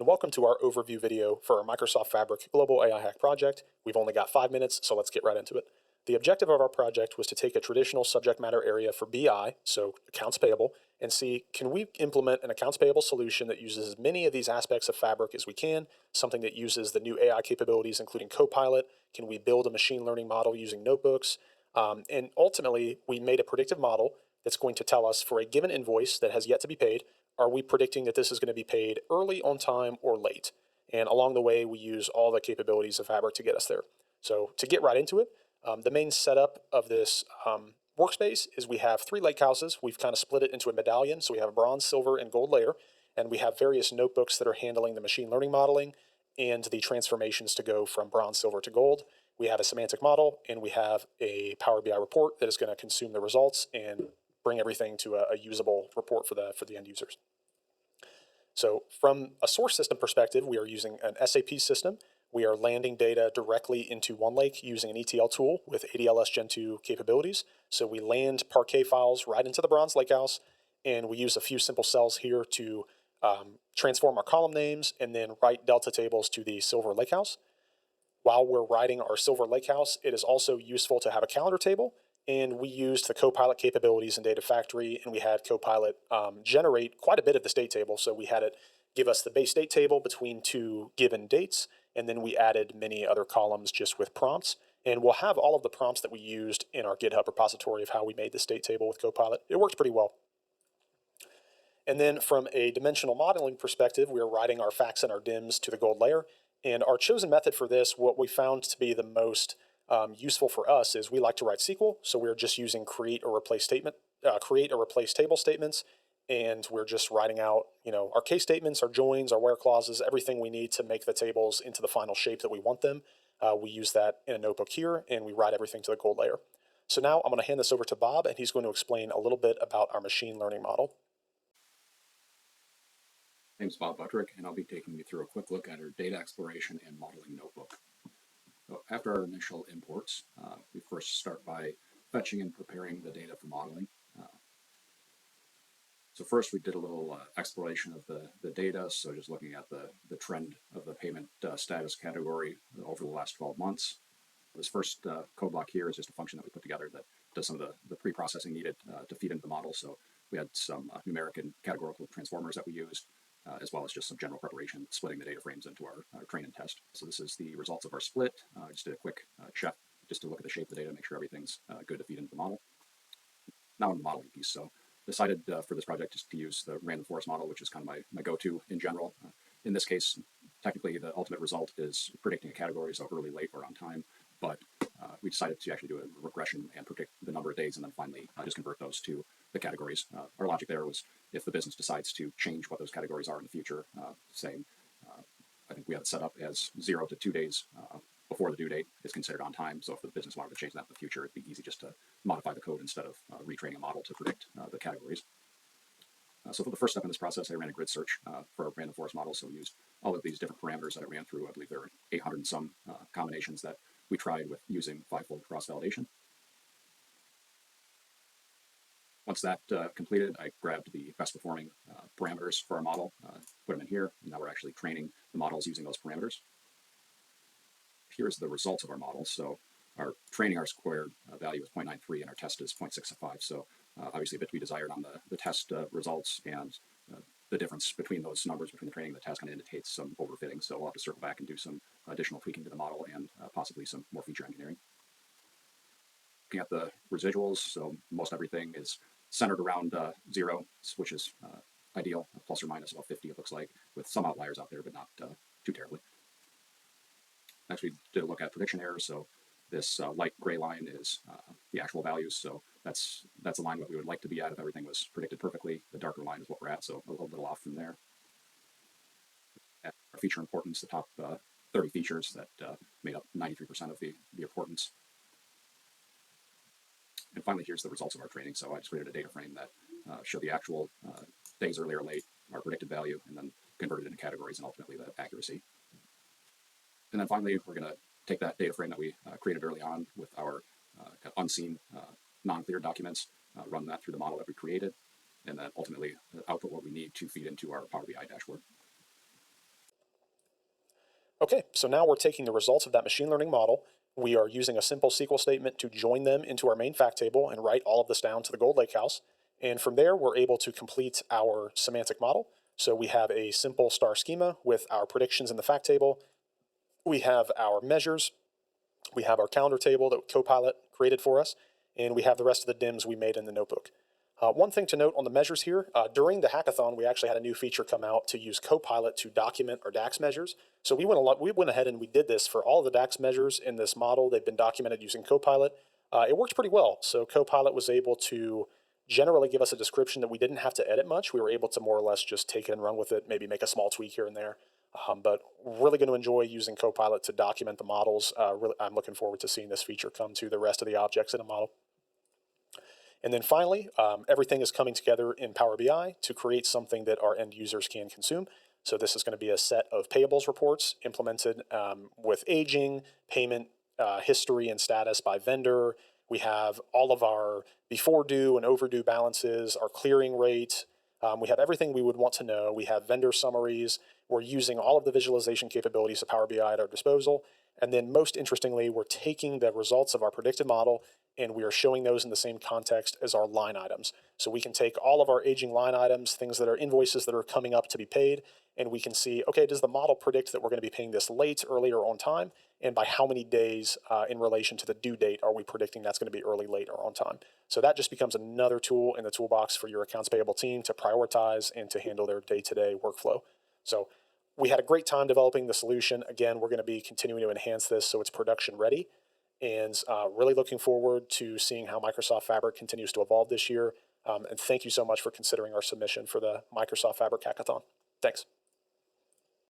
and welcome to our overview video for our Microsoft Fabric Global AI Hack project. We've only got 5 minutes, so let's get right into it. The objective of our project was to take a traditional subject matter area for BI, so accounts payable, and see, can we implement an accounts payable solution that uses as many of these aspects of Fabric as we can, something that uses the new AI capabilities, including Copilot? Can we build a machine learning model using notebooks? And ultimately, we made a predictive model that's going to tell us for a given invoice that has yet to be paid, are we predicting that this is going to be paid early, on time, or late? And along the way, we use all the capabilities of Fabric to get us there. So to get right into it, the main setup of this workspace is we have 3 lake houses. We've kind of split it into a medallion. So we have a bronze, silver, and gold layer. And we have various notebooks that are handling the machine learning modeling and the transformations to go from bronze, silver to gold. We have a semantic model, and we have a Power BI report that is going to consume the results and bring everything to a usable report for the end users. So from a source system perspective, we are using an SAP system. We are landing data directly into OneLake using an ETL tool with ADLS Gen 2 capabilities. So we land Parquet files right into the Bronze Lakehouse, and we use a few simple cells here to transform our column names and then write delta tables to the Silver Lakehouse. While we're writing our Silver Lakehouse, it is also useful to have a calendar table, and we used the Copilot capabilities in Data Factory, and we had Copilot generate quite a bit of this date table. So we had it give us the base date table between 2 given dates, and then we added many other columns just with prompts. And we'll have all of the prompts that we used in our GitHub repository of how we made this date table with Copilot. It worked pretty well. And then from a dimensional modeling perspective, we are writing our facts and our dims to the gold layer. And our chosen method for this, what we found to be the most useful for us is we like to write SQL. So we're just using create or replace table statements. And we're just writing out, our case statements, our joins, our where clauses, everything we need to make the tables into the final shape that we want them. We use that in a notebook here, and we write everything to the gold layer. So now I'm going to hand this over to Bob, and he's going to explain a little bit about our machine learning model. My name is Bob Buttrick, and I'll be taking you through a quick look at our data exploration and modeling notebook. So after our initial imports, we first start by fetching and preparing the data for modeling. So first we did a little exploration of the data, so just looking at the trend of the payment status category over the last 12 months. This first code block here is just a function that we put together that does some of the pre-processing needed to feed into the model. So we had some numeric and categorical transformers that we used, as well as just some general preparation, splitting the data frames into our train and test. So this is the results of our split. Just did a quick check just to look at the shape of the data, make sure everything's good to feed into the model. Now on the modeling piece. So decided for this project just to use the random forest model, which is kind of my go-to in general. In this case, technically the ultimate result is predicting a category, so early, late, or on time. But we decided to actually do a regression and predict the number of days and then finally just convert those to the categories. Our logic there was if the business decides to change what those categories are in the future, saying, I think we have it set up as 0 to 2 days before the due date is considered on time. So if the business wanted to change that in the future, it'd be easy just to modify the code instead of retraining a model to predict the categories. So for the first step in this process, I ran a grid search for a random forest model. So we used all of these different parameters that I ran through. I believe there were 800 and some combinations that we tried with using 5-fold cross-validation. Once that completed, I grabbed the best performing parameters for our model, put them in here, and now we're actually training the models using those parameters. Here's the results of our model. So our training R-squared value is 0.93 and our test is 0.65. So obviously a bit to be desired on the test results, and the difference between those numbers between the training and the test kind of indicates some overfitting. So we'll have to circle back and do some additional tweaking to the model and possibly some more feature engineering. Looking at the residuals, so most everything is centered around 0, which is ideal, plus or minus about 50 it looks like, with some outliers out there, but not too terribly. Next we did a look at prediction errors. So this light gray line is the actual values. So that's a line that we would like to be at if everything was predicted perfectly. The darker line is what we're at, so a little bit off from there. At our feature importance, the top 30 features that made up 93% of the importance. And finally, here's the results of our training. So I just created a data frame that showed the actual days early or late, our predicted value, and then converted it into categories and ultimately the accuracy. And then finally, we're going to take that data frame that we created early on with our unseen, non-cleared documents, run that through the model that we created, and then ultimately output what we need to feed into our Power BI dashboard. Okay, so now we're taking the results of that machine learning model. We are using a simple SQL statement to join them into our main fact table and write all of this down to the Gold Lake House. And from there, we're able to complete our semantic model. So we have a simple star schema with our predictions in the fact table. We have our measures. We have our calendar table that Copilot created for us. And we have the rest of the DIMs we made in the notebook. One thing to note on the measures here, during the hackathon, we actually had a new feature come out to use Copilot to document our DAX measures. So we went ahead and we did this for all the DAX measures in this model. They've been documented using Copilot. It worked pretty well. So Copilot was able to generally give us a description that we didn't have to edit much. We were able to more or less just take it and run with it, maybe make a small tweak here and there. But really going to enjoy using Copilot to document the models. I'm looking forward to seeing this feature come to the rest of the objects in a model. And then finally, everything is coming together in Power BI to create something that our end users can consume. So this is going to be a set of payables reports implemented with aging, payment history and status by vendor. We have all of our before due and overdue balances, our clearing rate. We have everything we would want to know. We have vendor summaries. We're using all of the visualization capabilities of Power BI at our disposal. And then most interestingly, we're taking the results of our predictive model and we are showing those in the same context as our line items. So we can take all of our aging line items, things that are invoices that are coming up to be paid, and we can see, okay, does the model predict that we're going to be paying this late, early, or on time? And by how many days in relation to the due date are we predicting that's going to be early, late, or on time? So that just becomes another tool in the toolbox for your accounts payable team to prioritize and to handle their day-to-day workflow. So we had a great time developing the solution. Again, we're going to be continuing to enhance this so it's production ready. And really looking forward to seeing how Microsoft Fabric continues to evolve this year. And thank you so much for considering our submission for the Microsoft Fabric Hackathon. Thanks.